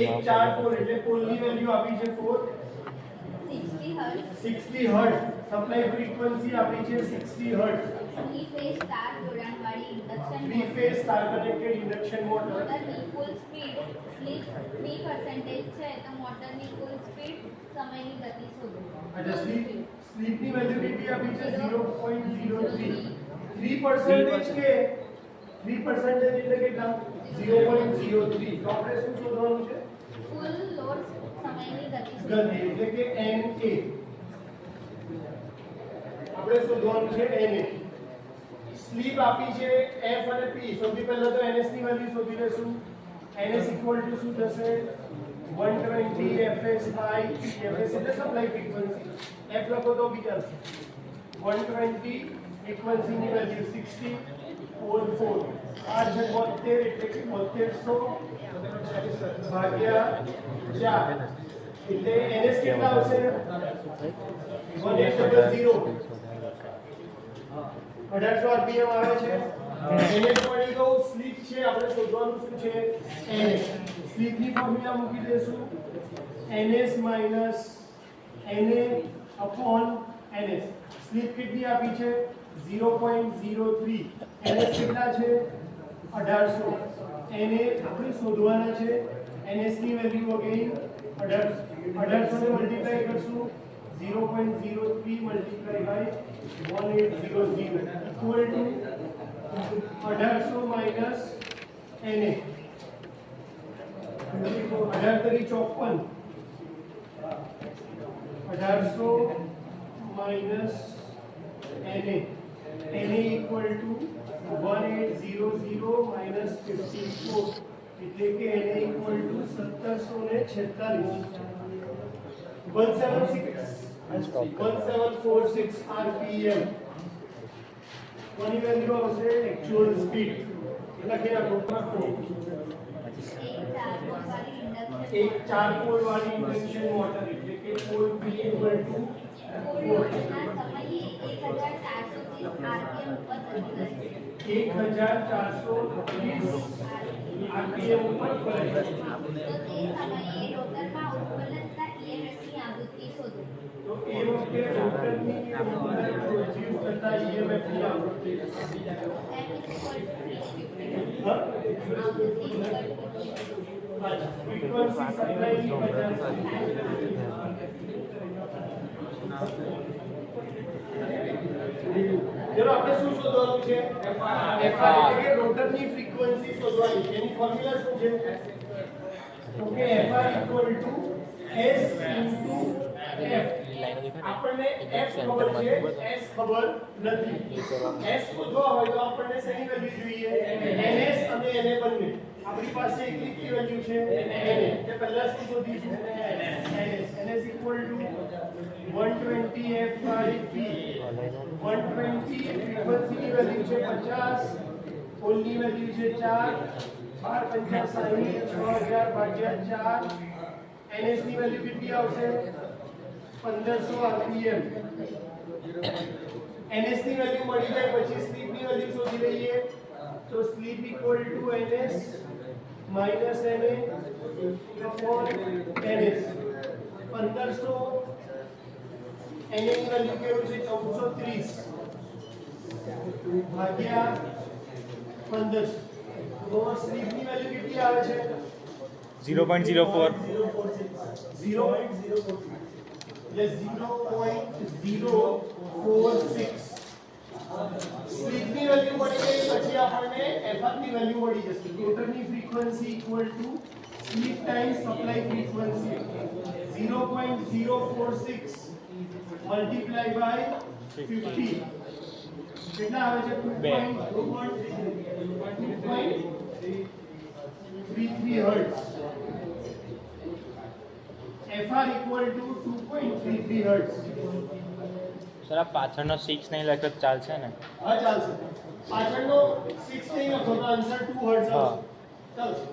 एक 4 पोल એટલે પોલની વેલ્યુ આપી છે 4 60 હર્ટ્ઝ સપ્લાય ફ્રીક્વન્સી આપી છે 60 હર્ટ્ઝ थ्री फेज स्टार जोड़न वाली induction 3 phase star connected induction motor motor की कुल स्पीड स्लिप 3% છે તો મોટરની કુલ સ્પીડ સમયની ગતિ શોધો अच्छा स्लीप ની વેલ્યુ કેટલી આપી છે 0.03 3% કે 3% એટલે કેટલા 0.03 તો આપણે શું શોધવાનું છે કુલ લોડ સમયની ગતિ ગતિ એટલે કે NA આપણે શોધવાનું છે NA સ્લીપ આપી છે F અને P સૌથી પહેલા તો NS ની વેલ્યુ શોધી લેશું NS શું થશે 120 fs by fs એટલે સપ્લાય ફ્રીક્વન્સી F લખો તો બી ચાલશે 120 ફ્રીક્વન્સી ની વેલ્યુ 60 44 આ છે 72 એટલે કે 7200 ભાગ્યા 4 એટલે NS કેટલા આવશે 1800 1800 rpm આવે છે NS મળી ગયું સ્લીપ છે આપણે શોધવાનું શું છે NS સ્લીપ ની ફોર્મ્યુલા મૂકી દેશું NS NA NS સ્લીપ કેટલી આપી છે 0.03 NS કેટલા છે 1800 NA આપણે શોધવાના છે NS ની વેલ્યુ અગેન 1800 ને મલ્ટીપ્લાય કરશું 0.03 multiplied by 1800 equal to 1800 minus NA 1854 1800 minus NA equal to 1800 minus 54 એટલે કે NA equal to 1746 1746 rpm કોની વેલ્યુ આવશે એક્ચ્યુઅલ સ્પીડ લખી રાખો એક 4 પોલ વાળી ઇન્ડક્શન મોટર એટલે કે pole P equal to 1430 rpm ઉપર ફરે છે તો એ વખતે રોટરની અંદર પ્રોડ્યુસ થતા EMF ની આવૃત્તિ ફ્રીક્વન્સી સપ્લાયની 50 ચલો આપણે શું શોધવાનું છે FR એટલે કે રોટરની ફ્રીક્વન્સી શોધવાની છે એની ફોર્મ્યુલા શું છે તો કે FR S F આપણને F ખબર છે S ખબર નથી S શોધવા હોય તો આપણને શેની વેલ્યુ જોઈએ NS અને NA બંને આપણી પાસે એકલી વેલ્યુ છે NA તે પહેલા શું શોધીશું NS = 120 F by P 120 frequency ની વેલ્યુ છે 50 પોલ ની વેલ્યુ છે 4 12 50 60 6000 ભાગ્યા 4 NS ની વેલ્યુ કેટલી આવશે 1500 rpm NS ની વેલ્યુ મળી જાય પછી સ્લીપ ની વેલ્યુ શોધી લઈએ તો slip equal to NS minus NA upon NS 1500 NA ની વેલ્યુ કેવું છે 1430 ભાગ્યા 1500 તો સ્લીપ ની વેલ્યુ કેટલી આવે છે 0.04 0.046 સ્લીપ ની વેલ્યુ મળી ગઈ પછી આપણને FR ની વેલ્યુ મળી જશે રોટરની frequency equal to slip times supply frequency 0.046 multiply by 50 કેટલા આવે છે 2.33 hertz FR equal to 2.33 hertz sir આ પાછળનો 6 નહીં લખ્યો ચાલશે ને હા ચાલશે પાછળનો 6 નહીં લખો તો આન્સર 2 hertz આવશે ચાલશે